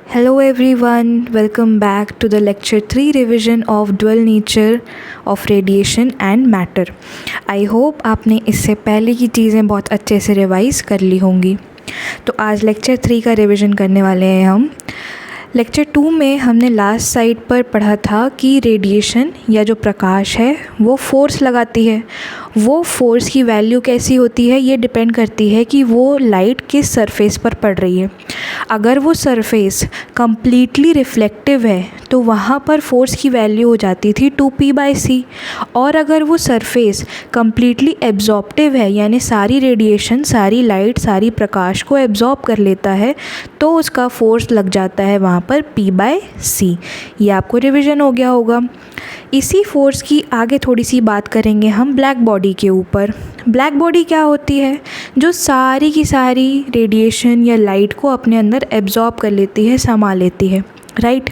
Hello everyone, welcome back to the lecture 3 revision of dual nature of radiation and matter. I hope आपने इससे पहले की चीज़ें बहुत अच्छे से रिवाइज कर ली होंगी। तो आज लेक्चर 3 का रिविज़न करने वाले हैं हम। लेक्चर 2 में हमने लास्ट साइड पर पढ़ा था कि रेडिएशन या जो प्रकाश है वो फोर्स लगाती है। वो फोर्स की वैल्यू कैसी होती है ये डिपेंड करती है कि वो लाइट किस सरफेस पर पड़ रही है। अगर वो सरफेस कम्प्लीटली रिफ्लेक्टिव है तो वहाँ पर फोर्स की वैल्यू हो जाती थी 2p/c, और अगर वो सरफेस कम्प्लीटली एब्जॉर्प्टिव है यानी सारी रेडिएशन, सारी लाइट, सारी प्रकाश को एब्जॉर्ब कर लेता है तो उसका फोर्स लग जाता है वहाँ पर p/c। ये आपको रिवीजन हो गया होगा। इसी फोर्स की आगे थोड़ी सी बात करेंगे हम ब्लैक बॉडी के ऊपर। ब्लैक बॉडी क्या होती है? जो सारी की सारी रेडिएशन या लाइट को अपने अंदर एब्जॉर्ब कर लेती है, समा लेती है, राइट।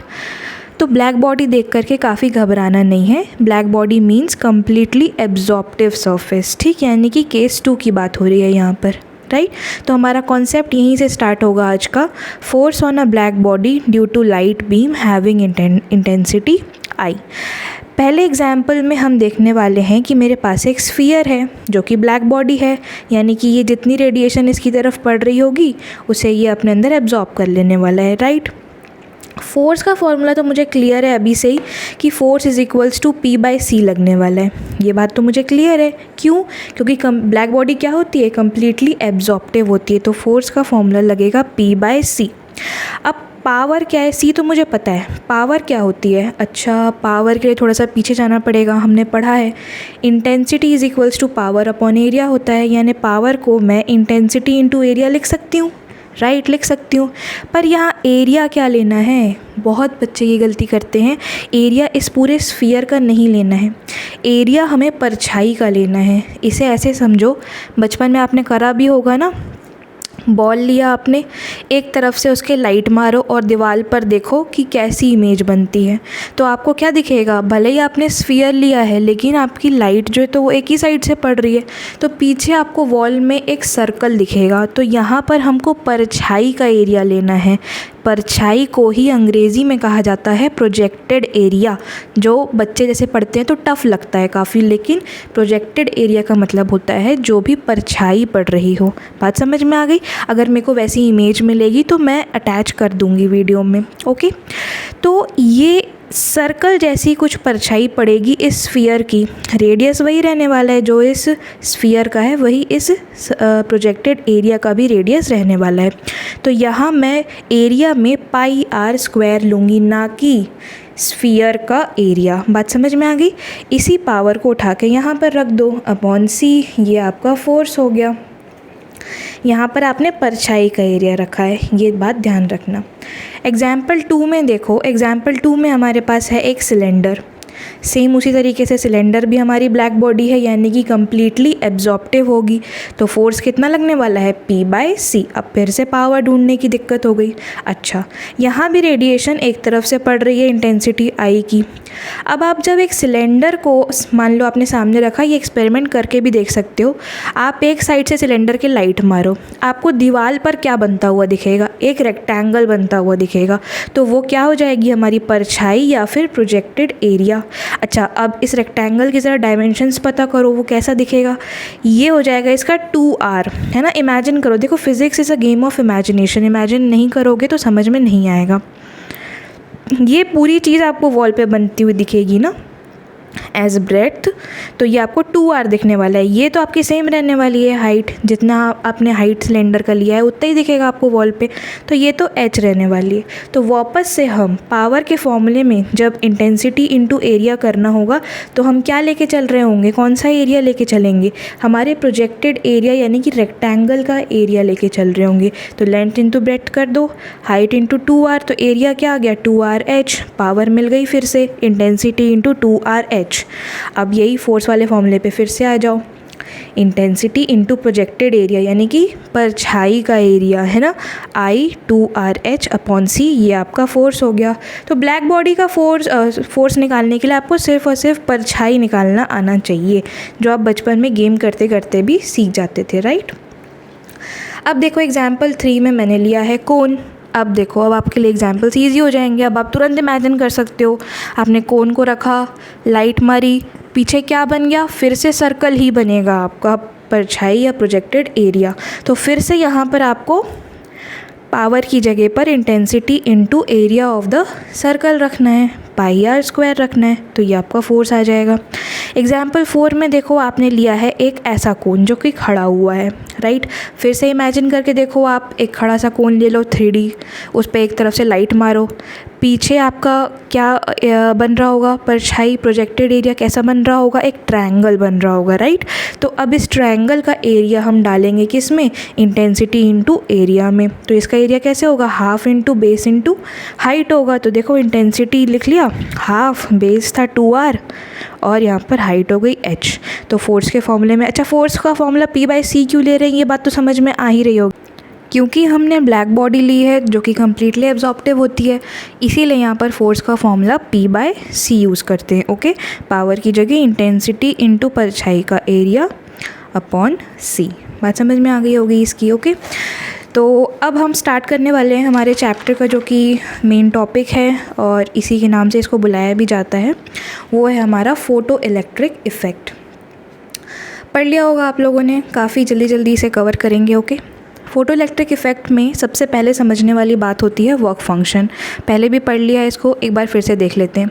तो ब्लैक बॉडी देख करके काफ़ी घबराना नहीं है। Black body means completely absorptive surface, ठीक, यानी कि केस 2 की बात हो रही है यहाँ पर, राइट। तो हमारा कॉन्सेप्ट यहीं से स्टार्ट होगा आज का। Force on a black body due to light beam having intensity I. पहले एग्जाम्पल में हम देखने वाले हैं कि मेरे पास एक स्फीयर है जो कि ब्लैक बॉडी है, यानी कि ये जितनी रेडिएशन इसकी तरफ पड़ रही होगी उसे ये अपने अंदर एब्जॉर्ब कर लेने वाला है, राइट। फोर्स का फॉर्मूला तो मुझे क्लियर है अभी से ही कि force is equals to p/c लगने वाला है। ये बात तो मुझे क्लियर है। क्यों? क्योंकि ब्लैक बॉडी क्या होती है? कम्प्लीटली एब्जॉर्प्टिव होती है, तो फोर्स का फॉर्मूला लगेगा p/c। अब पावर क्या है? सी तो मुझे पता है। पावर क्या होती है? अच्छा, पावर के लिए थोड़ा सा पीछे जाना पड़ेगा। हमने पढ़ा है intensity is equals to power upon area होता है, यानी पावर को मैं इंटेंसिटी इंटू एरिया लिख सकती हूँ, राइट, लिख सकती हूँ। पर यहाँ एरिया क्या लेना है? बहुत बच्चे ये गलती करते हैं। एरिया इस पूरे स्फीयर का नहीं लेना है, एरिया हमें परछाई का लेना है। इसे ऐसे समझो, बचपन में आपने करा भी होगा ना, बॉल लिया आपने, एक तरफ से उसके लाइट मारो और दीवार पर देखो कि कैसी इमेज बनती है। तो आपको क्या दिखेगा? भले ही आपने स्फीयर लिया है लेकिन आपकी लाइट जो है तो वो एक ही साइड से पड़ रही है, तो पीछे आपको वॉल में एक सर्कल दिखेगा। तो यहाँ पर हमको परछाई का एरिया लेना है। परछाई को ही अंग्रेज़ी में कहा जाता है प्रोजेक्टेड एरिया। जो बच्चे जैसे पढ़ते हैं तो टफ़ लगता है काफ़ी, लेकिन प्रोजेक्टेड एरिया का मतलब होता है जो भी परछाई पड़ रही हो। बात समझ में आ गई? अगर मेरे को वैसी इमेज मिलेगी तो मैं अटैच कर दूँगी वीडियो में, ओके। तो ये सर्कल जैसी कुछ परछाई पड़ेगी इस स्फीयर की। रेडियस वही रहने वाला है जो इस स्फीयर का है, वही इस प्रोजेक्टेड एरिया का भी रेडियस रहने वाला है। तो यहाँ मैं एरिया में πr² लूँगी, ना कि स्फीयर का एरिया। बात समझ में आ गई? इसी पावर को उठा के यहाँ पर रख दो अपॉन c, ये आपका फोर्स हो गया। यहाँ पर आपने परछाई का एरिया रखा है, ये बात ध्यान रखना। एग्जाम्पल 2 में देखो, एग्जाम्पल 2 में हमारे पास है एक सिलेंडर। सेम उसी तरीके से सिलेंडर भी हमारी ब्लैक बॉडी है, यानी कि कम्प्लीटली एब्जॉर्प्टिव होगी। तो फोर्स कितना लगने वाला है? p/c। अब फिर से पावर ढूंढने की दिक्कत हो गई। अच्छा, यहाँ भी रेडिएशन एक तरफ से पड़ रही है, इंटेंसिटी आई की। अब आप जब एक सिलेंडर को मान लो आपने सामने रखा, ये एक्सपेरिमेंट करके भी देख सकते हो। आप एक साइड से सिलेंडर के लाइट मारो, आपको दीवार पर क्या बनता हुआ दिखेगा? एक रेक्टेंगल बनता हुआ दिखेगा। तो वो क्या हो जाएगी? हमारी परछाई या फिर प्रोजेक्टेड एरिया। अच्छा, अब इस रेक्टेंगल की ज़रा डायमेंशंस पता करो, वो कैसा दिखेगा? ये हो जाएगा इसका 2r, है ना। इमेजिन करो, देखो physics is a game of imagination. Imagine नहीं करोगे तो समझ में नहीं आएगा। ये पूरी चीज़ आपको वॉल पे बनती हुई दिखेगी ना एज ब्रेथ, तो ये आपको 2r दिखने वाला है। ये तो आपकी सेम रहने वाली है हाइट, जितना आपने हाइट सिलेंडर का लिया है उतना ही दिखेगा आपको वॉल पे। तो ये तो h रहने वाली है। तो वापस से हम पावर के फॉर्मूले में जब इंटेंसिटी इंटू एरिया करना होगा तो हम क्या लेके चल रहे होंगे? कौन सा एरिया लेके चलेंगे? हमारे प्रोजेक्टेड एरिया यानी कि रेक्टेंगल का एरिया लेके चल रहे होंगे। तो लेंथ इंटू ब्रेथ कर दो, हाइट इंटू 2r, तो एरिया क्या आ गया? 2rh। पावर मिल गई फिर से, इंटेंसिटी इंटू 2rh। अब यही फोर्स वाले फॉर्मूले पे फिर से आ जाओ, इंटेंसिटी इंटू प्रोजेक्टेड एरिया यानी कि परछाई का एरिया, है ना, I2RH अपॉन c, ये आपका फोर्स हो गया। तो ब्लैक बॉडी का फोर्स निकालने के लिए आपको सिर्फ और सिर्फ परछाई निकालना आना चाहिए, जो आप बचपन में गेम करते करते भी सीख जाते थे, राइट। अब देखो एग्जाम्पल 3 में मैंने लिया है कोन। अब देखो, अब आपके लिए एग्जाम्पल्स ईजी हो जाएंगे। अब आप तुरंत इमेजिन कर सकते हो, आपने कोन को रखा, लाइट मारी, पीछे क्या बन गया, फिर से सर्कल ही बनेगा आपका परछाई या प्रोजेक्टेड एरिया। तो फिर से यहाँ पर आपको पावर की जगह पर intensity into area of the circle रखना है, पाई आर स्क्वायर रखना है, तो ये आपका फोर्स आ जाएगा। एग्जाम्पल 4 में देखो, आपने लिया है एक ऐसा कोन जो कि खड़ा हुआ है, राइट। फिर से इमेजिन करके देखो, आप एक खड़ा सा कोन ले लो 3D, उस पर एक तरफ से लाइट मारो, पीछे आपका क्या बन रहा होगा, परछाई प्रोजेक्टेड एरिया कैसा बन रहा होगा, एक ट्रायंगल बन रहा होगा, राइट। तो अब इस ट्रायंगल का एरिया हम डालेंगे किस में, इंटेंसिटी इनटू एरिया में। तो इसका एरिया कैसे होगा, half into base into height होगा। तो देखो इंटेंसिटी लिख लिया हाफ, बेस था 2r और यहाँ पर हाइट हो गई h। तो फोर्स के फॉर्मूले में, अच्छा फोर्स का फॉर्मूला P/c क्यों ले रहे हैं, ये बात तो समझ में आ ही रही होगी, क्योंकि हमने ब्लैक बॉडी ली है जो कि कम्प्लीटली एब्जॉर्प्टिव होती है, इसीलिए यहाँ पर फोर्स का फॉर्मूला P/c यूज़ करते हैं। ओके, पावर की जगह इंटेंसिटी इनटू परछाई का एरिया अपॉन c। बात समझ में आ गई होगी इसकी। ओके, तो अब हम स्टार्ट करने वाले हैं हमारे चैप्टर का जो कि मेन टॉपिक है और इसी के नाम से इसको बुलाया भी जाता है, वो है हमारा फोटो इलेक्ट्रिक इफ़ेक्ट। पढ़ लिया होगा आप लोगों ने, काफ़ी जल्दी इसे कवर करेंगे। ओके, फोटो इलेक्ट्रिक इफ़ेक्ट में सबसे पहले समझने वाली बात होती है वर्क फंक्शन। पहले भी पढ़ लिया है इसको, एक बार फिर से देख लेते हैं।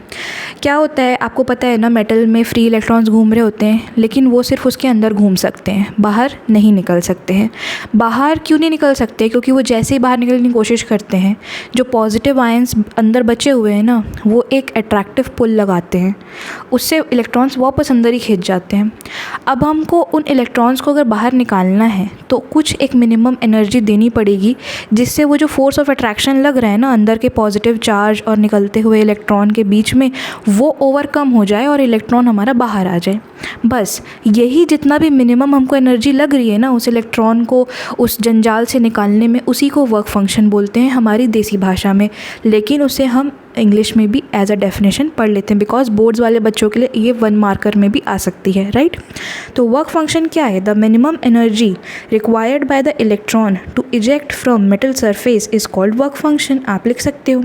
क्या होता है आपको पता है ना, मेटल में फ्री इलेक्ट्रॉन्स घूम रहे होते हैं, लेकिन वो सिर्फ उसके अंदर घूम सकते हैं, बाहर नहीं निकल सकते हैं। बाहर क्यों नहीं निकल सकते, क्योंकि वो जैसे ही बाहर निकलने की कोशिश करते हैं, जो पॉजिटिव आयंस अंदर बचे हुए हैं ना, वो एक अट्रैक्टिव पुल लगाते हैं, उससे इलेक्ट्रॉन्स वापस अंदर ही खींच जाते हैं। अब हमको उन इलेक्ट्रॉन्स को अगर बाहर निकालना है तो कुछ एक मिनिमम एनर्जी देनी पड़ेगी, जिससे वो जो फोर्स ऑफ अट्रैक्शन लग रहा है ना अंदर के पॉजिटिव चार्ज और निकलते हुए इलेक्ट्रॉन के बीच में, वो ओवरकम हो जाए और इलेक्ट्रॉन हमारा बाहर आ जाए। बस यही जितना भी मिनिमम हमको एनर्जी लग रही है ना उस इलेक्ट्रॉन को उस जंजाल से निकालने में, उसी को वर्क फंक्शन बोलते हैं हमारी देसी भाषा में, लेकिन उसे हम इंग्लिश में भी एज अ डेफिनेशन पढ़ लेते हैं, बिकॉज बोर्ड्स वाले बच्चों के लिए ये 1 मार्कर में भी आ सकती है, राइट। तो वर्क फंक्शन क्या है, the minimum energy required by the electron to eject from metal surface is called work function. आप लिख सकते हो,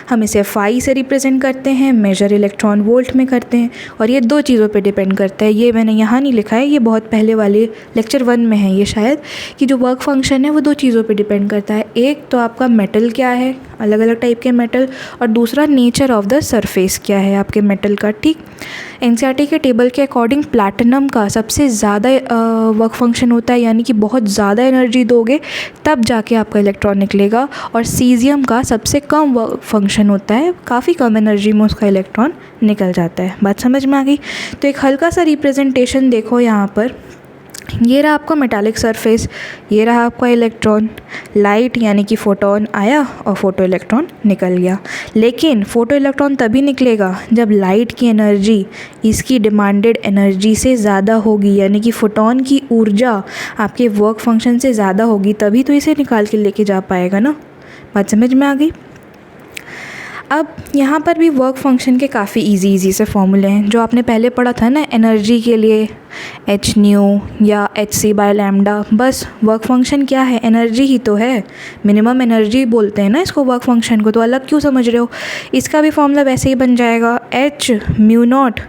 हम इसे फाई से रिप्रेजेंट करते हैं, मेजर इलेक्ट्रॉन वोल्ट में करते हैं, और ये 2 चीज़ों पे डिपेंड करता है। ये मैंने यहाँ नहीं लिखा है, ये बहुत पहले वाले लेक्चर 1 में है ये शायद, कि जो वर्क फंक्शन है वो 2 चीज़ों पे डिपेंड करता है। एक तो आपका मेटल क्या है, अलग अलग टाइप के मेटल, और दूसरा नेचर ऑफ द सरफेस क्या है आपके मेटल का, ठीक। एनसीईआरटी के टेबल के अकॉर्डिंग प्लैटिनम का सबसे ज़्यादा वर्क फंक्शन होता है, यानी कि बहुत ज़्यादा एनर्जी दोगे तब जाके आपका इलेक्ट्रॉन निकलेगा, और सीजियम का सबसे कम वर्क फंक्शन होता है, काफ़ी कम एनर्जी में उसका इलेक्ट्रॉन निकल जाता है। बात समझ में आ गई। तो एक हल्का सा रिप्रेजेंटेशन देखो यहाँ पर, ये रहा आपका मेटालिक सरफेस, ये रहा आपका इलेक्ट्रॉन, लाइट यानी कि फोटोन आया और फोटो इलेक्ट्रॉन निकल गया। लेकिन फोटो इलेक्ट्रॉन तभी निकलेगा जब लाइट की एनर्जी इसकी डिमांडेड एनर्जी से ज़्यादा होगी, यानी कि फोटोन की ऊर्जा आपके वर्क फंक्शन से ज़्यादा होगी, तभी तो इसे निकाल के लेके जा पाएगा ना। बात समझ में आ गई। अब यहाँ पर भी वर्क फंक्शन के काफ़ी इजी से फॉर्मूले हैं, जो आपने पहले पढ़ा था ना एनर्जी के लिए, h न्यू या hc/λ। बस वर्क फंक्शन क्या है, एनर्जी ही तो है, मिनिमम एनर्जी बोलते हैं ना इसको वर्क फंक्शन को, तो अलग क्यों समझ रहे हो। इसका भी फॉर्मूला वैसे ही बन जाएगा, h म्यू नॉट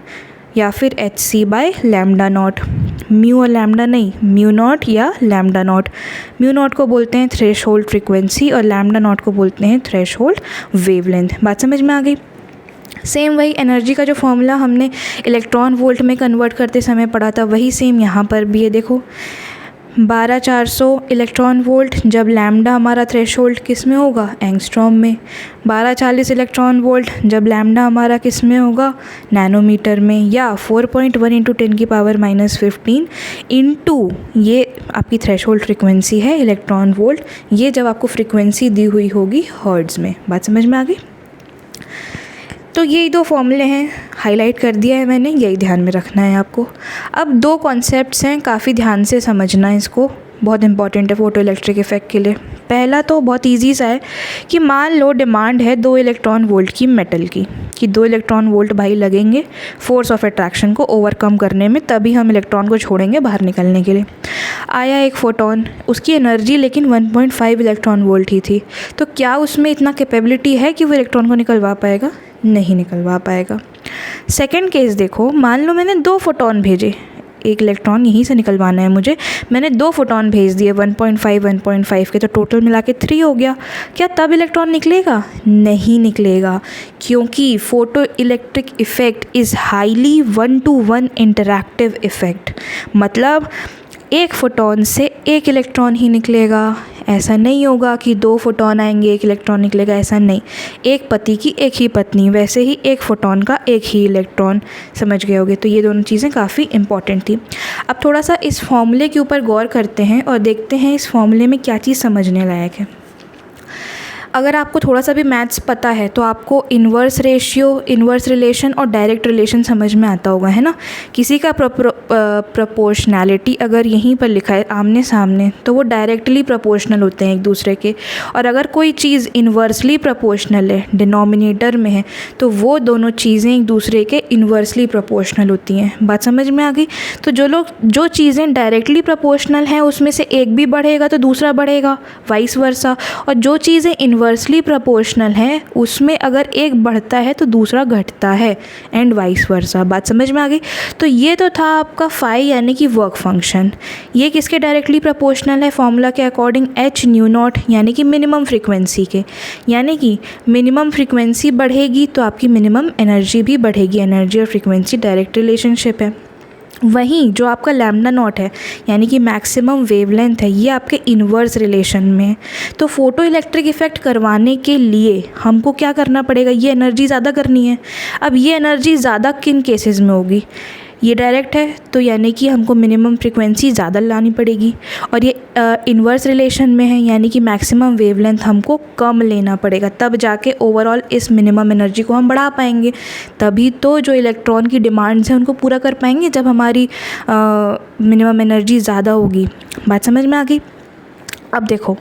या फिर hc/λ0। म्यू और लैम्डा नहीं, म्यू नॉट या लैम्डा नॉट। म्यू नॉट को बोलते हैं थ्रेशोल्ड फ्रीक्वेंसी और लैम्डा नॉट को बोलते हैं थ्रेशोल्ड वेवलेंथ। बात समझ में आ गई। सेम वही एनर्जी का जो फॉर्मूला हमने इलेक्ट्रॉन वोल्ट में कन्वर्ट करते समय पढ़ा था, वही सेम यहाँ पर भी है। देखो 12400 इलेक्ट्रॉन वोल्ट जब लैम्डा हमारा थ्रेशोल्ड किस में होगा, एंगस्ट्रॉम में। 1240 इलेक्ट्रॉन वोल्ट जब लैम्डा हमारा किस में होगा, नैनोमीटर में। या 4.1 इंटू 10⁻⁻15 इंटू ये आपकी थ्रेशोल्ड फ्रिक्वेंसी है इलेक्ट्रॉन वोल्ट, ये जब आपको फ्रिक्वेंसी दी हुई होगी हर्ट्ज़ में। बात समझ में आ गई। तो यही 2 फॉर्मूले हैं, हाईलाइट कर दिया है मैंने, यही ध्यान में रखना है आपको। अब 2 कॉन्सेप्ट्स हैं, काफ़ी ध्यान से समझना है इसको, बहुत इंपॉर्टेंट है फोटो इलेक्ट्रिक इफेक्ट के लिए। पहला तो बहुत इजी सा है कि मान लो डिमांड है 2 इलेक्ट्रॉन वोल्ट की मेटल की, कि 2 इलेक्ट्रॉन वोल्ट भाई लगेंगे फोर्स ऑफ अट्रैक्शन को ओवरकम करने में, तभी हम इलेक्ट्रॉन को छोड़ेंगे बाहर निकलने के लिए। आया एक फोटोन, उसकी एनर्जी लेकिन 1.5 इलेक्ट्रॉन वोल्ट ही थी, तो क्या उसमें इतना कैपेबिलिटी है कि वो इलेक्ट्रॉन को निकलवा पाएगा? नहीं निकलवा पाएगा। सेकेंड केस देखो, मान लो मैंने 2 फोटोन भेजे, एक इलेक्ट्रॉन यहीं से निकलवाना है मुझे, मैंने 2 फोटोन भेज दिए 1.5 के, तो टोटल मिला के 3 हो गया। क्या तब इलेक्ट्रॉन निकलेगा? नहीं निकलेगा, क्योंकि photo electric effect is highly 1-to-1 interactive effect. मतलब एक फोटोन से एक इलेक्ट्रॉन ही निकलेगा, ऐसा नहीं होगा कि 2 फोटोन आएंगे 1 इलेक्ट्रॉन निकलेगा, ऐसा नहीं। एक पति की एक ही पत्नी, वैसे ही एक फोटोन का एक ही इलेक्ट्रॉन, समझ गए होगे। तो ये दोनों चीज़ें काफ़ी इंपॉर्टेंट थी। अब थोड़ा सा इस फॉर्मूले के ऊपर गौर करते हैं और देखते हैं इस फॉर्मूले में क्या चीज़ समझने लायक है। अगर आपको थोड़ा सा भी मैथ्स पता है तो आपको इन्वर्स रेशियो, इन्वर्स रिलेशन और डायरेक्ट रिलेशन समझ में आता होगा, है ना। किसी का प्रोपोर्शनैलिटी अगर यहीं पर लिखा है आमने सामने, तो वो डायरेक्टली प्रोपोर्शनल होते हैं एक दूसरे के, और अगर कोई चीज़ इन्वर्सली प्रोपोर्शनल है, डिनोमिनेटर में है, तो वो दोनों चीज़ें एक दूसरे के इन्वर्सली प्रोपोर्शनल होती हैं। बात समझ में आ गई। तो जो चीज़ें डायरेक्टली प्रोपोर्शनल हैं उसमें से एक भी बढ़ेगा तो दूसरा बढ़ेगा, वाइस वर्सा, और जो चीज़ें इन्वर्सली प्रोपोर्शनल है उसमें अगर एक बढ़ता है तो दूसरा घटता है, एंड वाइस वर्सा। बात समझ में आ गई। तो ये तो था आपका फाई यानी कि वर्क फंक्शन। ये किसके डायरेक्टली प्रोपोर्शनल है? फॉर्मूला के अकॉर्डिंग h न्यू नॉट यानी कि मिनिमम फ्रीक्वेंसी के, यानी कि मिनिमम फ्रीक्वेंसी बढ़ेगी तो आपकी मिनिमम एनर्जी भी बढ़ेगी। एनर्जी और फ्रीक्वेंसी डायरेक्ट रिलेशनशिप है। वहीं जो आपका लैम्डा नॉट है यानी कि मैक्सिमम वेवलेंथ है, ये आपके इन्वर्स रिलेशन में है। तो फोटो इलेक्ट्रिक इफ़ेक्ट करवाने के लिए हमको क्या करना पड़ेगा? ये एनर्जी ज़्यादा करनी है। अब ये एनर्जी ज़्यादा किन केसेस में होगी? ये डायरेक्ट है तो यानी कि हमको मिनिमम फ्रीक्वेंसी ज़्यादा लानी पड़ेगी, और ये इन्वर्स रिलेशन में है यानी कि मैक्सिमम वेवलेंथ हमको कम लेना पड़ेगा, तब जाके ओवरऑल इस मिनिमम एनर्जी को हम बढ़ा पाएंगे। तभी तो जो इलेक्ट्रॉन की डिमांड्स हैं उनको पूरा कर पाएंगे जब हमारी मिनिमम एनर्जी ज़्यादा होगी। बात समझ में आ गई। अब देखो,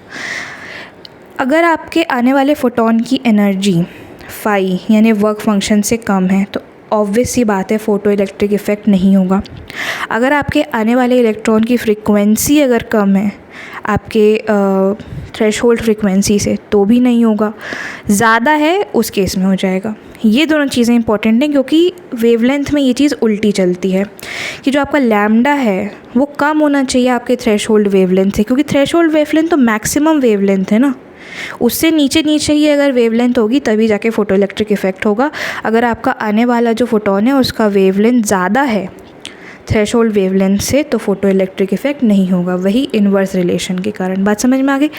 अगर आपके आने वाले फोटोन की एनर्जी फाई यानी वर्क फंक्शन से कम है तो ऑब्वियस सी बात है फ़ोटो इलेक्ट्रिक इफ़ेक्ट नहीं होगा। अगर आपके आने वाले इलेक्ट्रॉन की फ्रीक्वेंसी अगर कम है आपके थ्रेशोल्ड फ्रीक्वेंसी से, तो भी नहीं होगा। ज़्यादा है उस केस में हो जाएगा। ये दोनों चीज़ें इंपॉर्टेंट हैं क्योंकि वेवलेंथ में ये चीज़ उल्टी चलती है कि जो आपका लैम्डा है वो कम होना चाहिए आपके थ्रेशोल्ड वेवलेंथ से, क्योंकि थ्रेशोल्ड वेवलेंथ तो मैक्सिमम वेवलेंथ है ना, उससे नीचे नीचे ही अगर वेवलेंथ होगी तभी जाके फ़ोटो इलेक्ट्रिक इफ़ेक्ट होगा। अगर आपका आने वाला जो फोटोन है उसका वेवलेंथ ज़्यादा है थ्रेशोल्ड वेवलेंथ से, तो फोटो इलेक्ट्रिक इफ़ेक्ट नहीं होगा, वही इन्वर्स रिलेशन के कारण। बात समझ में आ गई।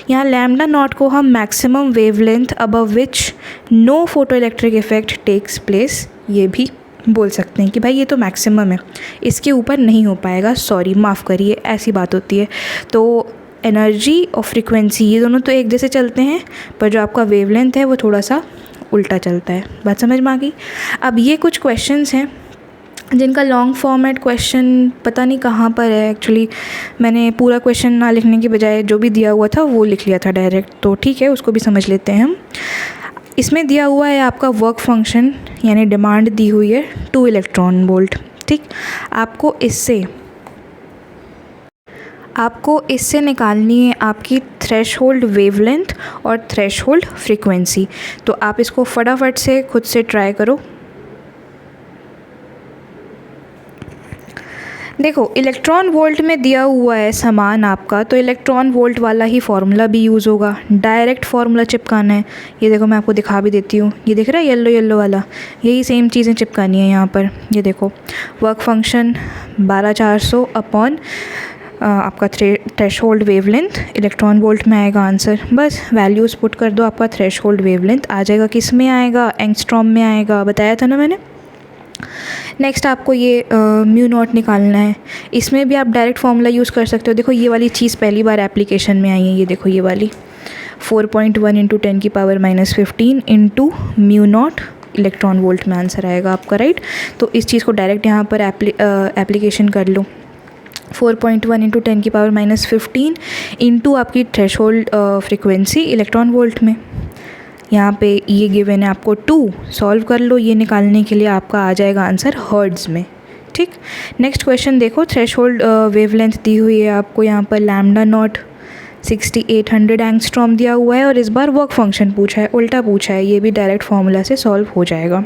यहाँ लैम्डा नॉट को हम maximum wavelength above which no photo electric effect takes place ये भी बोल सकते हैं कि भाई ये तो मैक्सिमम है, इसके ऊपर नहीं हो पाएगा, सॉरी माफ़ करिए, ऐसी बात होती है। तो एनर्जी और फ्रीक्वेंसी ये दोनों तो एक जैसे चलते हैं, पर जो आपका वेवलेंथ है वो थोड़ा सा उल्टा चलता है। बात समझ में आ गई। अब ये कुछ क्वेश्चंस हैं जिनका लॉन्ग फॉर्मेट क्वेश्चन पता नहीं कहाँ पर है। एक्चुअली मैंने पूरा क्वेश्चन ना लिखने के बजाय जो भी दिया हुआ था वो लिख लिया था डायरेक्ट, तो ठीक है उसको भी समझ लेते हैं हम। इसमें दिया हुआ है आपका वर्क फंक्शन यानी डिमांड दी हुई है 2 इलेक्ट्रॉन वोल्ट। ठीक, आपको इससे निकालनी है आपकी थ्रेशोल्ड वेवलेंथ और थ्रेशोल्ड फ्रीक्वेंसी। तो आप इसको फटाफट से खुद से ट्राई करो। देखो, इलेक्ट्रॉन वोल्ट में दिया हुआ है सामान आपका, तो इलेक्ट्रॉन वोल्ट वाला ही फार्मूला भी यूज़ होगा। डायरेक्ट फार्मूला चिपकाना है। ये देखो मैं आपको दिखा भी देती हूँ, ये दिख रहा है येलो येलो वाला, यही सेम चीज़ें चिपकानी है यहाँ पर। ये देखो वर्क फंक्शन 12400 अपॉन आपका थ्रेशोल्ड वेवलेंथ, इलेक्ट्रॉन वोल्ट में आएगा आंसर। बस वैल्यूज़ पुट कर दो, आपका थ्रेशोल्ड वेवलेंथ आ जाएगा। किस में आएगा? एंगस्ट्रॉम में आएगा, बताया था ना मैंने। नेक्स्ट आपको ये म्यू नॉट निकालना है। इसमें भी आप डायरेक्ट फार्मूला यूज़ कर सकते हो। देखो ये वाली चीज़ पहली बार एप्लीकेशन में आई है, ये देखो ये वाली 4.1 × 10⁻⁻15 into mu naught electron volt में आंसर आएगा आपका, राइट। तो इस चीज़ को डायरेक्ट यहाँ पर एप्लीकेशन कर लो। 4.1 इंटू 10⁻⁻15 इंटू आपकी थ्रेशोल्ड फ्रिक्वेंसी इलेक्ट्रॉन वोल्ट में। यहाँ पे ये गिवन है आपको 2, सॉल्व कर लो, ये निकालने के लिए आपका आ जाएगा आंसर हर्ट्ज़ में। ठीक, नेक्स्ट क्वेश्चन देखो, थ्रेशोल्ड वेवलेंथ दी हुई है आपको यहाँ पर लैम्डा नॉट 6800 एंगस्ट्रॉम दिया हुआ है, और इस बार वर्क फंक्शन पूछा है, उल्टा पूछा है, ये भी डायरेक्ट फार्मूला से सॉल्व हो जाएगा।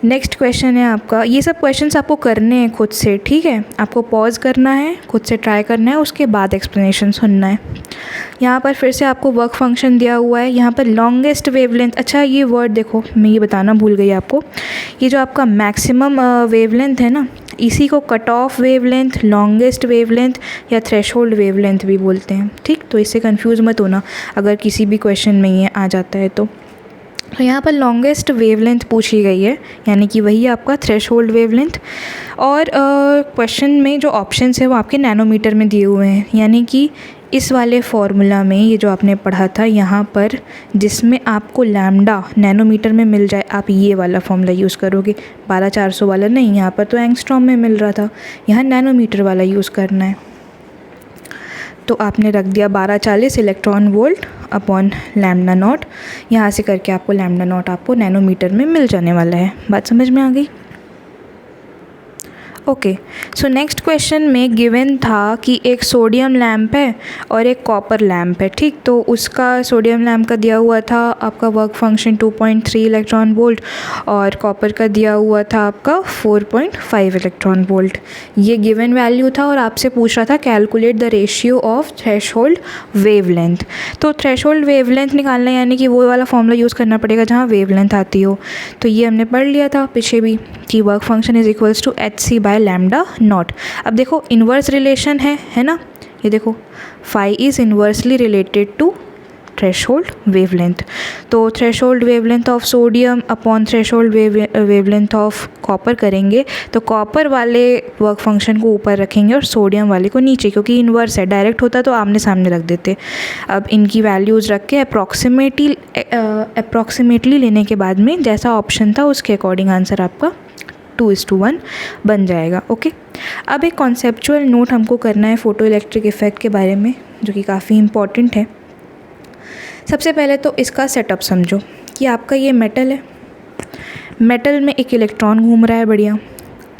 नेक्स्ट क्वेश्चन है आपका, ये सब क्वेश्चंस आपको करने हैं खुद से, ठीक है, आपको पॉज करना है, खुद से ट्राई करना है, उसके बाद एक्सप्लेनेशन सुनना है। यहाँ पर फिर से आपको वर्क फंक्शन दिया हुआ है, यहाँ पर लॉन्गेस्ट वेवलेंथ, अच्छा ये वर्ड देखो, मैं ये बताना भूल गई आपको, ये जो आपका मैक्सिमम वेवलेंथ है ना, इसी को cut off wavelength, longest wavelength या थ्रेशोल्ड वेवलेंथ भी बोलते हैं। ठीक, तो इससे कंफ्यूज मत होना अगर किसी भी क्वेश्चन में ये आ जाता है तो यहाँ पर लॉन्गेस्ट वेवलेंथ पूछी गई है, यानी कि वही आपका थ्रेशोल्ड वेवलेंथ। और क्वेश्चन में जो ऑप्शंस है वो आपके नैनोमीटर में दिए हुए हैं, यानी कि इस वाले फॉर्मूला में ये जो आपने पढ़ा था यहाँ पर, जिसमें आपको लैम्डा नैनोमीटर में मिल जाए, आप ये वाला फॉर्मूला यूज़ करोगे, 12400 वाला नहीं, यहाँ पर तो एंगस्ट्रॉम में मिल रहा था, यहाँ नैनोमीटर वाला यूज़ करना है। तो आपने रख दिया 1240 electron volt upon lambda naught, यहाँ से करके आपको लैम्डा नॉट आपको नैनोमीटर में मिल जाने वाला है। बात समझ में आ गई? ओके, सो नेक्स्ट क्वेश्चन में गिवन था कि एक सोडियम लैम्प है और एक कॉपर लैम्प है। ठीक, तो उसका सोडियम लैम्प का दिया हुआ था आपका वर्क फंक्शन 2.3 इलेक्ट्रॉन वोल्ट, और कॉपर का दिया हुआ था आपका 4.5 इलेक्ट्रॉन वोल्ट। ये गिवन वैल्यू था और आपसे पूछ रहा था calculate the ratio of threshold wavelength. तो थ्रेशोल्ड वेवलेंथ निकालना है, यानी कि वो वाला फॉर्मूला यूज़ करना पड़ेगा जहाँ वेवलेंथ आती हो। तो ये हमने पढ़ लिया था पीछे भी कि work function is equals to hc by lambda not. अब देखो इन्वर्स रिलेशन है ना, ये देखो phi is inversely related to threshold wavelength. तो threshold wavelength of sodium upon threshold wavelength of copper करेंगे तो कॉपर वाले वर्क फंक्शन को ऊपर रखेंगे और सोडियम वाले को नीचे, क्योंकि इन्वर्स है, डायरेक्ट होता तो आमने सामने रख देते। अब इनकी वैल्यूज़ रख के अप्रॉक्सीमेटली लेने के बाद में जैसा ऑप्शन था उसके अकॉर्डिंग आंसर आपका 2:1 बन जाएगा। ओके, अब एक कॉन्सेप्चुअल नोट हमको करना है फोटो इलेक्ट्रिक इफ़ेक्ट के बारे में, जो कि काफ़ी इम्पॉर्टेंट है। सबसे पहले तो इसका सेटअप समझो कि आपका ये मेटल है, मेटल में एक इलेक्ट्रॉन घूम रहा है, बढ़िया,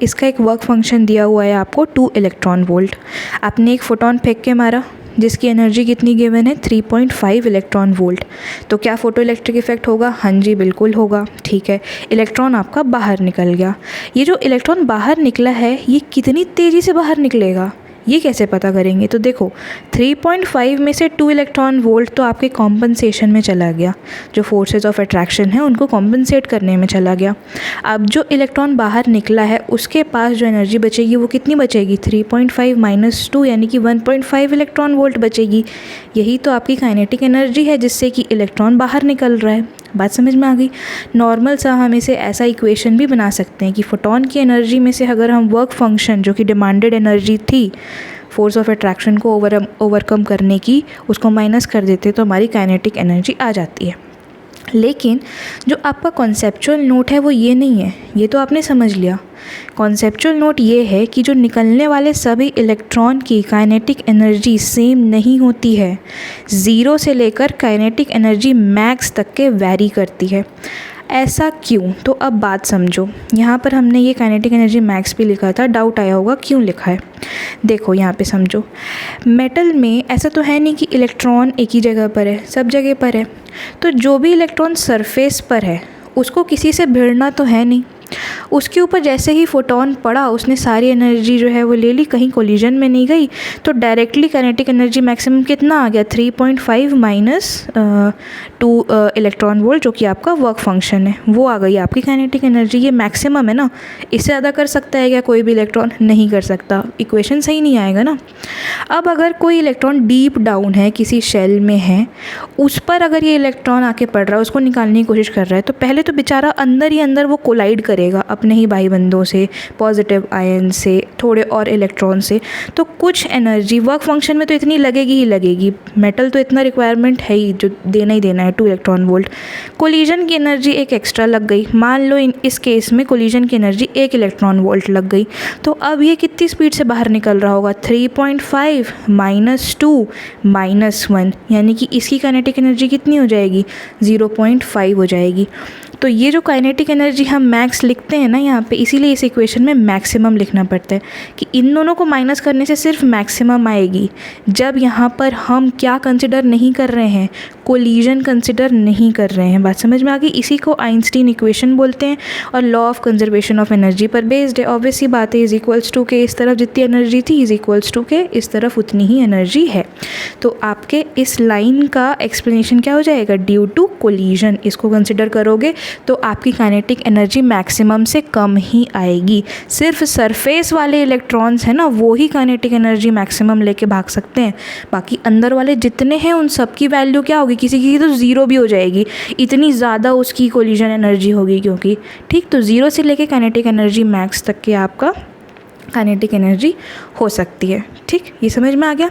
इसका एक वर्क फंक्शन दिया हुआ है आपको 2 इलेक्ट्रॉन वोल्ट। आपने एक फोटोन फेंक के मारा जिसकी एनर्जी कितनी गिवन है 3.5 इलेक्ट्रॉन वोल्ट। तो क्या फ़ोटो इलेक्ट्रिक इफेक्ट होगा? हाँ जी बिल्कुल होगा। ठीक है, इलेक्ट्रॉन आपका बाहर निकल गया। ये जो इलेक्ट्रॉन बाहर निकला है ये कितनी तेज़ी से बाहर निकलेगा ये कैसे पता करेंगे? तो देखो 3.5 में से 2 इलेक्ट्रॉन वोल्ट तो आपके कॉम्पनसेशन में चला गया, जो फोर्सेस ऑफ अट्रैक्शन है उनको कॉम्पनसेट करने में चला गया। अब जो इलेक्ट्रॉन बाहर निकला है उसके पास जो एनर्जी बचेगी वो कितनी बचेगी? 3.5 माइनस 2 यानी कि 1.5 इलेक्ट्रॉन वोल्ट बचेगी। यही तो आपकी काइनेटिक एनर्जी है जिससे कि इलेक्ट्रॉन बाहर निकल रहा है। बात समझ में आ गई? नॉर्मल सा हम इसे ऐसा इक्वेशन भी बना सकते हैं कि फोटोन की एनर्जी में से अगर हम वर्क फंक्शन जो कि डिमांडेड एनर्जी थी फोर्स ऑफ अट्रैक्शन को ओवरकम करने की, उसको माइनस कर देते तो हमारी काइनेटिक एनर्जी आ जाती है। लेकिन जो आपका कॉन्सेप्चुअल नोट है वो ये नहीं है, ये तो आपने समझ लिया। कॉन्सेप्चुअल नोट ये है कि जो निकलने वाले सभी इलेक्ट्रॉन की काइनेटिक एनर्जी सेम नहीं होती है, 0 से लेकर काइनेटिक एनर्जी मैक्स तक के वैरी करती है। ऐसा क्यों? तो अब बात समझो। यहाँ पर हमने ये काइनेटिक एनर्जी मैक्स भी लिखा था, डाउट आया होगा क्यों लिखा है। देखो यहाँ पे समझो, मेटल में ऐसा तो है नहीं कि इलेक्ट्रॉन एक ही जगह पर है, सब जगह पर है। तो जो भी इलेक्ट्रॉन सरफेस पर है उसको किसी से भिड़ना तो है नहीं, उसके ऊपर जैसे ही फोटोन पड़ा उसने सारी एनर्जी जो है वो ले ली, कहीं कोलिजन में नहीं गई, तो डायरेक्टली काइनेटिक एनर्जी मैक्सिमम कितना आ गया? 3.5 माइनस 2 इलेक्ट्रॉन वोल्ट, जो कि आपका वर्क फंक्शन है, वो आ गई आपकी काइनेटिक एनर्जी। ये मैक्सिमम है ना, इससे ज़्यादा कर सकता है क्या कोई भी इलेक्ट्रॉन? नहीं कर सकता, इक्वेशन सही नहीं आएगा ना। अब अगर कोई इलेक्ट्रॉन डीप डाउन है, किसी शेल में है, उस पर अगर ये इलेक्ट्रॉन आके पड़ रहा है, उसको निकालने की कोशिश कर रहा है, तो पहले तो बेचारा अंदर ही अंदर वो कोलाइड करेगा। अब अपने ही भाई बंधों से, पॉजिटिव आयन से, थोड़े और इलेक्ट्रॉन से, तो कुछ एनर्जी वर्क फंक्शन में तो इतनी लगेगी ही लगेगी। मेटल तो इतना रिक्वायरमेंट है ही जो देना ही देना है 2 इलेक्ट्रॉन वोल्ट। कोलिजन की एनर्जी एक एक्स्ट्रा लग गई, मान लो इस केस में कोलिजन की एनर्जी 1 इलेक्ट्रॉन वोल्ट लग गई, तो अब ये कितनी स्पीड से बाहर निकल रहा होगा, 3.5 -2 -1, यानी कि इसकी काइनेटिक एनर्जी कितनी हो जाएगी, 0.5 हो जाएगी। तो ये जो काइनेटिक एनर्जी हम मैक्स लिखते हैं ना यहाँ पे, इसीलिए इस इक्वेशन में मैक्सिमम लिखना पड़ता है कि इन दोनों को माइनस करने से सिर्फ मैक्सिमम आएगी। जब यहाँ पर हम क्या कंसिडर नहीं कर रहे हैं, कोलिजन कंसिडर नहीं कर रहे हैं। बात समझ में आ गई? इसी को आइंस्टीन इक्वेशन बोलते हैं और law of conservation of energy पर बेस्ड है। ऑब्वियस ही बात है, इज इक्वल्स टू के इस तरफ जितनी एनर्जी थी, इज इक्वल्स टू के इस तरफ उतनी ही एनर्जी है। तो आपके इस लाइन का एक्सप्लेनेशन क्या हो जाएगा, ड्यू टू कोलिजन। इसको कंसिडर करोगे तो आपकी काइनेटिक एनर्जी मैक्सिमम से कम ही आएगी। सिर्फ सरफेस वाले इलेक्ट्रॉन्स हैं ना, वो ही काइनेटिक एनर्जी मैक्सिमम लेके भाग सकते हैं। बाकी अंदर वाले जितने हैं उन सब की वैल्यू क्या होगी, किसी की तो ज़ीरो भी हो जाएगी, इतनी ज़्यादा उसकी कोलिजन एनर्जी होगी क्योंकि, ठीक। तो ज़ीरो से लेके काइनेटिक एनर्जी मैक्स तक के आपका काइनेटिक एनर्जी हो सकती है। ठीक, ये समझ में आ गया।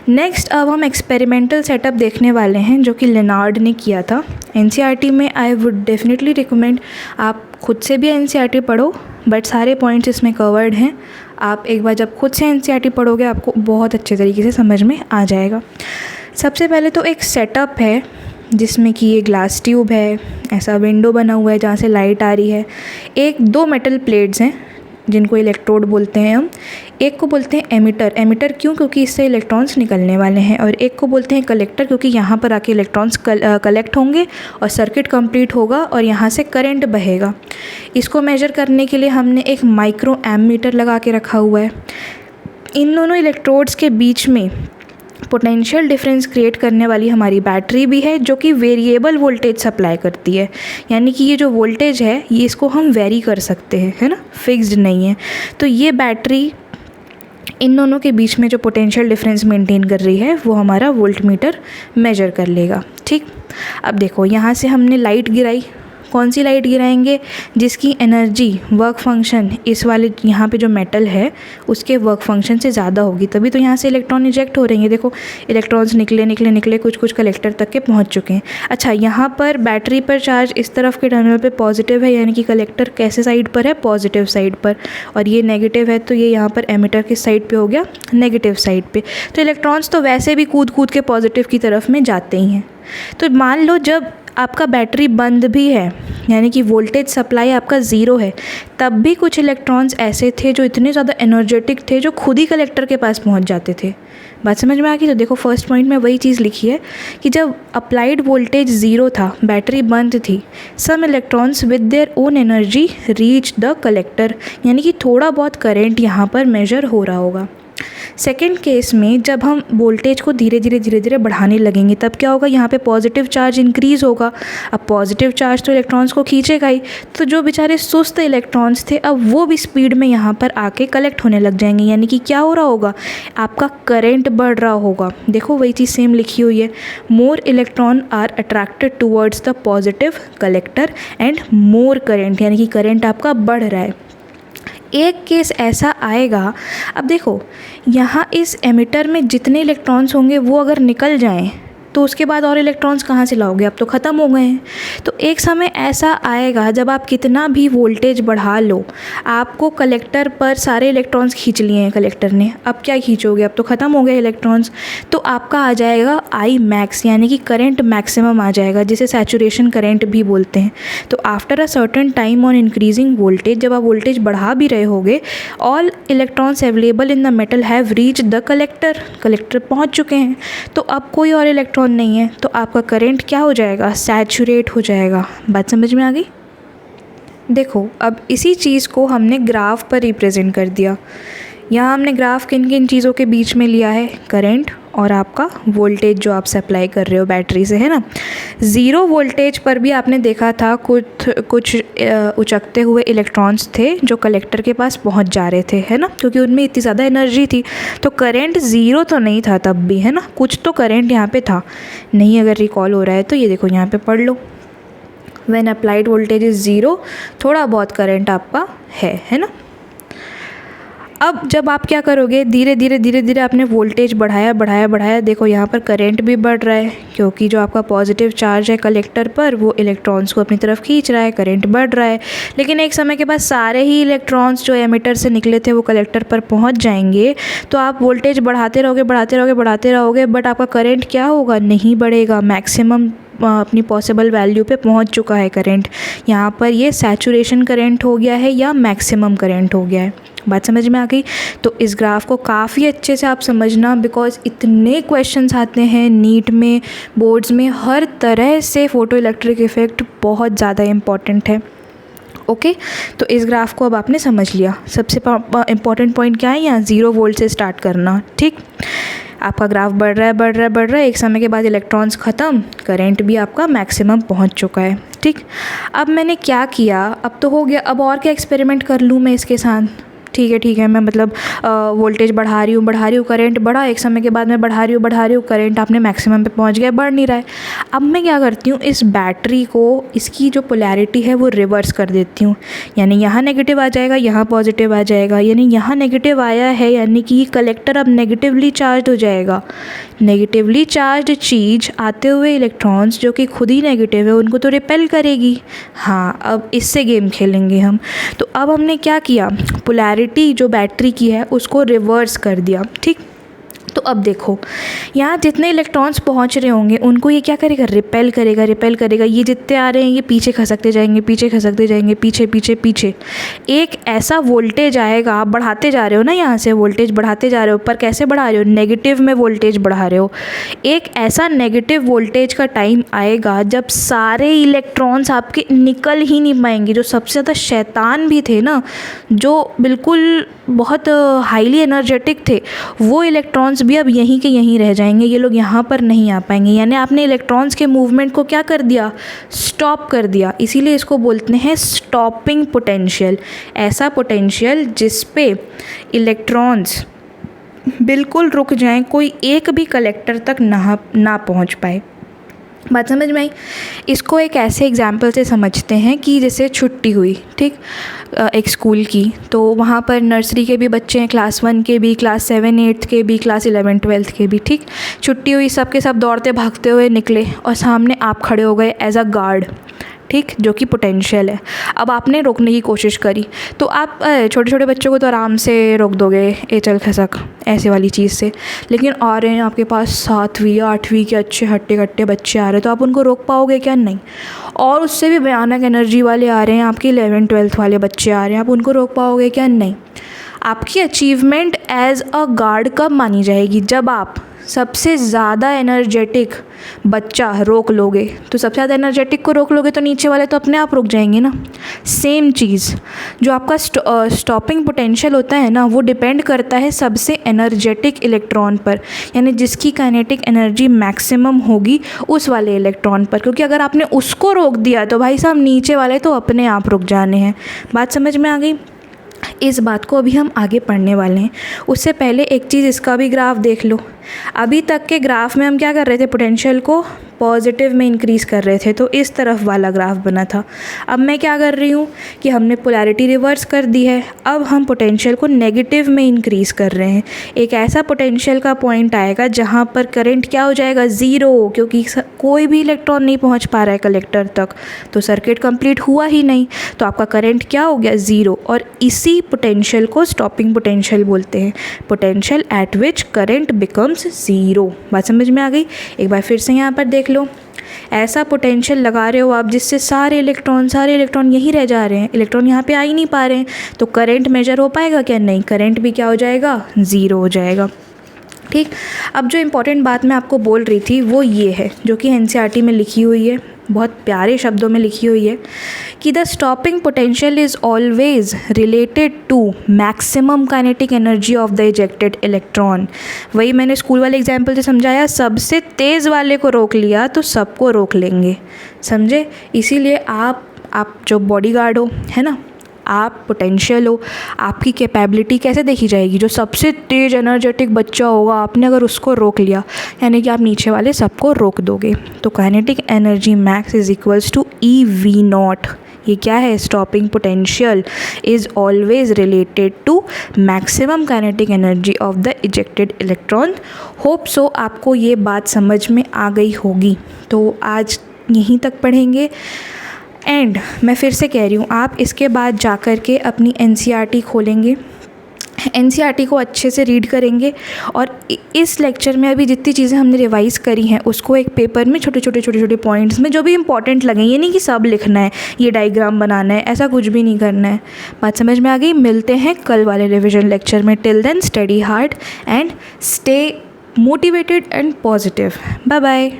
नेक्स्ट अब हम एक्सपेरिमेंटल सेटअप देखने वाले हैं जो कि लेनार्ड ने किया था एनसीईआरटी में। आई वुड डेफिनेटली रिकमेंड आप खुद से भी एनसीईआरटी पढ़ो, बट सारे पॉइंट्स इसमें कवर्ड हैं। आप एक बार जब खुद से एनसीईआरटी पढ़ोगे आपको बहुत अच्छे तरीके से समझ में आ जाएगा। सबसे पहले तो एक सेटअप है जिसमें कि ये ग्लास ट्यूब है, ऐसा विंडो बना हुआ है जहाँ से लाइट आ रही है। दो मेटल प्लेट्स हैं जिनको इलेक्ट्रोड बोलते हैं हम। एक को बोलते हैं एमिटर, एमिटर क्यों, क्योंकि इससे इलेक्ट्रॉन्स निकलने वाले हैं। और एक को बोलते हैं कलेक्टर, क्योंकि यहाँ पर आके इलेक्ट्रॉन्स कलेक्ट होंगे और सर्किट कंप्लीट होगा और यहाँ से करंट बहेगा। इसको मेजर करने के लिए हमने एक माइक्रो एमीटर लगा के रखा हुआ है। इन दोनों इलेक्ट्रोड्स के बीच में पोटेंशियल डिफरेंस क्रिएट करने वाली हमारी बैटरी भी है जो कि वेरिएबल वोल्टेज सप्लाई करती है, यानी कि ये जो वोल्टेज है ये इसको हम वेरी कर सकते हैं, है ना, फिक्स्ड नहीं है। तो ये बैटरी इन दोनों के बीच में जो पोटेंशियल डिफरेंस मेंटेन कर रही है वो हमारा वोल्टमीटर मेजर कर लेगा। ठीक, अब देखो यहाँ से हमने लाइट गिराई। कौन सी लाइट गिराएंगे, जिसकी एनर्जी वर्क फंक्शन इस वाले यहाँ पे जो मेटल है उसके वर्क फंक्शन से ज़्यादा होगी, तभी तो यहाँ से इलेक्ट्रॉन इजेक्ट हो रहे हैं। देखो इलेक्ट्रॉन्स निकले कुछ कलेक्टर तक के पहुँच चुके हैं। अच्छा, यहाँ पर बैटरी पर चार्ज इस तरफ के टर्मिनल पे पॉजिटिव है, यानी कि कलेक्टर कैसे साइड पर है, पॉजिटिव साइड पर, और ये नेगेटिव है तो ये यहाँ पर एमिटर किस साइड पर हो गया, नेगेटिव साइड पर। तो इलेक्ट्रॉन्स तो वैसे भी कूद के पॉजिटिव की तरफ में जाते ही हैं। तो मान लो जब आपका बैटरी बंद भी है, यानी कि वोल्टेज सप्लाई आपका ज़ीरो है, तब भी कुछ इलेक्ट्रॉन्स ऐसे थे जो इतने ज़्यादा एनर्जेटिक थे जो खुद ही कलेक्टर के पास पहुंच जाते थे। बात समझ में आ गई? तो देखो फर्स्ट पॉइंट में वही चीज़ लिखी है कि जब अप्लाइड वोल्टेज ज़ीरो था, बैटरी बंद थी, some electrons with their own energy reach the collector, यानी कि थोड़ा बहुत करेंट यहाँ पर मेजर हो रहा होगा। सेकेंड केस में जब हम वोल्टेज को धीरे धीरे बढ़ाने लगेंगे तब क्या होगा, यहाँ पे पॉजिटिव चार्ज इंक्रीज़ होगा। अब पॉजिटिव चार्ज तो इलेक्ट्रॉन्स को खींचेगा ही, तो जो बेचारे सुस्त इलेक्ट्रॉन्स थे अब वो भी स्पीड में यहाँ पर आके कलेक्ट होने लग जाएंगे, यानी कि क्या हो रहा होगा, आपका करंट बढ़ रहा होगा। देखो वही चीज़ सेम लिखी हुई है, more electron are attracted towards the positive collector and more current, यानी कि करंट आपका बढ़ रहा है। एक केस ऐसा आएगा, अब देखो यहाँ इस एमिटर में जितने इलेक्ट्रॉन्स होंगे वो अगर निकल जाएं तो उसके बाद और इलेक्ट्रॉन्स कहाँ से लाओगे, अब तो ख़त्म हो गए हैं। तो एक समय ऐसा आएगा जब आप कितना भी वोल्टेज बढ़ा लो, आपको कलेक्टर पर सारे इलेक्ट्रॉन्स खींच लिए हैं कलेक्टर ने, अब क्या खींचोगे, अब तो ख़त्म हो गए इलेक्ट्रॉन्स। तो आपका आ जाएगा आई मैक्स, यानी कि करंट मैक्सिमम आ जाएगा, जिसे सैचुरेशन करंट भी बोलते हैं। तो after a certain time on increasing voltage, जब आप वोल्टेज बढ़ा भी रहे होगे, all electrons available in the metal have reach the collector, collector पहुँच चुके हैं, तो अब कोई और इलेक्ट्रॉन नहीं है, तो आपका करंट क्या हो जाएगा, सैचुरेट हो जाएगा। बात समझ में आ गई? देखो अब इसी चीज़ को हमने ग्राफ पर रिप्रेजेंट कर दिया। यहाँ हमने ग्राफ किन किन चीज़ों के बीच में लिया है, करंट और आपका वोल्टेज जो आप सप्लाई कर रहे हो बैटरी से, है ना। ज़ीरो वोल्टेज पर भी आपने देखा था कुछ उचकते हुए इलेक्ट्रॉन्स थे जो कलेक्टर के पास पहुंच जा रहे थे, है ना, क्योंकि उनमें इतनी ज़्यादा एनर्जी थी। तो करंट ज़ीरो तो नहीं था तब भी, है ना, कुछ तो करंट यहाँ पे था। नहीं अगर रिकॉल हो रहा है तो ये देखो यहाँ पे पढ़ लो, when applied voltage is zero, थोड़ा बहुत करंट आपका है ना। अब जब आप क्या करोगे, धीरे धीरे आपने वोल्टेज बढ़ाया, देखो यहाँ पर करंट भी बढ़ रहा है, क्योंकि जो आपका पॉजिटिव चार्ज है कलेक्टर पर वो इलेक्ट्रॉन्स को अपनी तरफ खींच रहा है, करंट बढ़ रहा है। लेकिन एक समय के बाद सारे ही इलेक्ट्रॉन्स जो एमिटर से निकले थे वो कलेक्टर पर पहुँच जाएंगे। तो आप वोल्टेज बढ़ाते रहोगे, बट आपका करंट क्या होगा, नहीं बढ़ेगा। मैक्सिमम अपनी पॉसिबल वैल्यू पे पहुंच चुका है करंट। यहाँ पर ये सैचुरेशन करंट हो गया है या मैक्सिमम करंट हो गया है। बात समझ में आ गई। तो इस ग्राफ को काफ़ी अच्छे से आप समझना, बिकॉज इतने क्वेश्चंस आते हैं नीट में, बोर्ड्स में, हर तरह से फोटो इलेक्ट्रिक इफ़ेक्ट बहुत ज़्यादा इम्पॉर्टेंट है। ओके, तो इस ग्राफ को अब आपने समझ लिया। सबसे इम्पॉर्टेंट पॉइंट क्या है, यहाँ 0 वोल्ट से स्टार्ट करना। ठीक, आपका ग्राफ बढ़ रहा है, एक समय के बाद इलेक्ट्रॉन्स ख़त्म, करंट भी आपका मैक्सिमम पहुंच चुका है। ठीक, अब मैंने क्या किया, अब तो हो गया, अब और क्या एक्सपेरिमेंट कर लूँ मैं इसके साथ। ठीक है, मैं मतलब वोल्टेज बढ़ा रही हूँ, करंट बढ़ा, एक समय के बाद मैं बढ़ा रही हूँ, करंट आपने मैक्सिमम पे पहुँच गया, बढ़ नहीं रहा है। अब मैं क्या करती हूँ, इस बैटरी को, इसकी जो पोलैरिटी है वो रिवर्स कर देती हूँ। यानी यहाँ नेगेटिव आ जाएगा, यहाँ पॉजिटिव आ जाएगा। यानी यहाँ नेगेटिव आया है, यानी कि कलेक्टर अब नेगेटिवली चार्ज हो जाएगा। नेगेटिवली चार्ज चीज़ आते हुए इलेक्ट्रॉन्स जो कि खुद ही नेगेटिव है उनको तो रिपेल करेगी। हाँ, अब इससे गेम खेलेंगे हम। तो अब हमने क्या किया, पोलैरिटी जो बैटरी की है उसको रिवर्स कर दिया। ठीक, तो अब देखो यहाँ जितने इलेक्ट्रॉन्स पहुँच रहे होंगे उनको ये क्या करेगा, रिपेल करेगा। ये जितने आ रहे हैं ये पीछे खसकते जाएंगे, पीछे। एक ऐसा वोल्टेज आएगा, आप बढ़ाते जा रहे हो ना, यहाँ से वोल्टेज बढ़ाते जा रहे हो, पर कैसे बढ़ा रहे हो, नेगेटिव में वोल्टेज बढ़ा रहे हो। एक ऐसा नेगेटिव वोल्टेज का टाइम आएगा जब सारे इलेक्ट्रॉन्स आपके निकल ही नहीं पाएंगे। जो सबसे ज़्यादा शैतान भी थे ना, जो बिल्कुल बहुत हाईली एनर्जेटिक थे, वो इलेक्ट्रॉन्स भी अब यहीं के यहीं रह जाएंगे। ये लोग यहाँ पर नहीं आ पाएंगे। यानी आपने इलेक्ट्रॉन्स के मूवमेंट को क्या कर दिया, स्टॉप कर दिया। इसीलिए इसको बोलते हैं स्टॉपिंग पोटेंशियल। ऐसा पोटेंशियल जिस पे इलेक्ट्रॉन्स बिल्कुल रुक जाएं, कोई एक भी कलेक्टर तक ना पहुँच पाए। बात समझ में आई। इसको एक ऐसे एग्जाम्पल से समझते हैं कि जैसे छुट्टी हुई, ठीक, एक स्कूल की, तो वहाँ पर नर्सरी के भी बच्चे हैं, क्लास 1 के भी, क्लास 7 8 के भी, क्लास 11 12 के भी। ठीक, छुट्टी हुई, सब के सब दौड़ते भागते हुए निकले और सामने आप खड़े हो गए एज अ गार्ड। ठीक, जो कि पोटेंशियल है। अब आपने रोकने की कोशिश करी, तो आप छोटे छोटे बच्चों को तो आराम से रोक दोगे, ए चल खसक, ऐसे वाली चीज़ से। लेकिन आ रहे हैं आपके पास 7वीं 8वीं के अच्छे हट्टे कट्टे बच्चे आ रहे हैं, तो आप उनको रोक पाओगे क्या, नहीं। और उससे भी भयानक एनर्जी वाले आ रहे हैं, आपके 11 12 वाले बच्चे आ रहे हैं, आप उनको रोक पाओगे क्या, नहीं। आपकी अचीवमेंट एज अ गार्ड कब मानी जाएगी, जब आप सबसे ज़्यादा एनर्जेटिक बच्चा रोक लोगे। तो सबसे ज़्यादा एनर्जेटिक को रोक लोगे तो नीचे वाले तो अपने आप रुक जाएंगे ना। सेम चीज़, जो आपका स्टॉपिंग पोटेंशियल होता है ना, वो डिपेंड करता है सबसे एनर्जेटिक इलेक्ट्रॉन पर, यानी जिसकी काइनेटिक एनर्जी मैक्सिमम होगी उस वाले इलेक्ट्रॉन पर। क्योंकि अगर आपने उसको रोक दिया तो भाई साहब नीचे वाले तो अपने आप रुक जाने हैं। बात समझ में आ गई। इस बात को अभी हम आगे पढ़ने वाले हैं, उससे पहले एक चीज़, इसका भी ग्राफ देख लो। अभी तक के ग्राफ में हम क्या कर रहे थे, पोटेंशियल को पॉजिटिव में इंक्रीज़ कर रहे थे, तो इस तरफ वाला ग्राफ बना था। अब मैं क्या कर रही हूँ कि हमने पोलैरिटी रिवर्स कर दी है, अब हम पोटेंशियल को नेगेटिव में इंक्रीज़ कर रहे हैं। एक ऐसा पोटेंशियल का पॉइंट आएगा जहाँ पर करंट क्या हो जाएगा, ज़ीरो, क्योंकि कोई भी इलेक्ट्रॉन नहीं पहुँच पा रहा है कलेक्टर तक, तो सर्किट कंप्लीट हुआ ही नहीं, तो आपका करंट क्या हो गया, ज़ीरो। और इसी पोटेंशियल को स्टॉपिंग पोटेंशियल बोलते हैं, potential at which current becomes zero. बात समझ में आ गई। एक बार फिर से यहाँ पर देख लो, ऐसा पोटेंशियल लगा रहे हो आप जिससे सारे इलेक्ट्रॉन यहीं रह जा रहे हैं, इलेक्ट्रॉन यहाँ पे आ ही नहीं पा रहे हैं, तो करंट मेजर हो पाएगा क्या, नहीं, करंट भी क्या हो जाएगा, ज़ीरो हो जाएगा। ठीक, अब जो इम्पोर्टेंट बात मैं आपको बोल रही थी वो ये है, जो कि एनसीईआरटी में लिखी हुई है, बहुत प्यारे शब्दों में लिखी हुई है कि the stopping potential is always related to maximum kinetic energy of the ejected electron. वही मैंने स्कूल वाले एग्जाम्पल से समझाया, सबसे तेज़ वाले को रोक लिया तो सबको रोक लेंगे, समझे। इसीलिए आप जो बॉडीगार्ड हो, है ना, आप पोटेंशियल हो, आपकी कैपेबिलिटी कैसे देखी जाएगी? जो सबसे तेज़ एनर्जेटिक बच्चा होगा, आपने अगर उसको रोक लिया, यानी कि आप नीचे वाले सबको रोक दोगे। तो kinetic energy max is equals to EV0। ये क्या है? Stopping potential is always related to maximum kinetic energy of the ejected electron. Hope so आपको ये बात समझ में आ गई होगी। तो आज यहीं तक पढ़ेंगे। एंड मैं फिर से कह रही हूँ, आप इसके बाद जा कर के अपनी NCERT खोलेंगे, NCERT को अच्छे से रीड करेंगे और इस लेक्चर में अभी जितनी चीज़ें हमने रिवाइज़ करी हैं उसको एक पेपर में छोटे छोटे पॉइंट्स में जो भी इंपॉर्टेंट लगें, ये नहीं कि सब लिखना है, ये डायग्राम बनाना है, ऐसा कुछ भी नहीं करना है। बात समझ में आ गई? मिलते हैं कल वाले रिविजन लेक्चर में। Till then study hard and stay motivated and positive. Bye bye.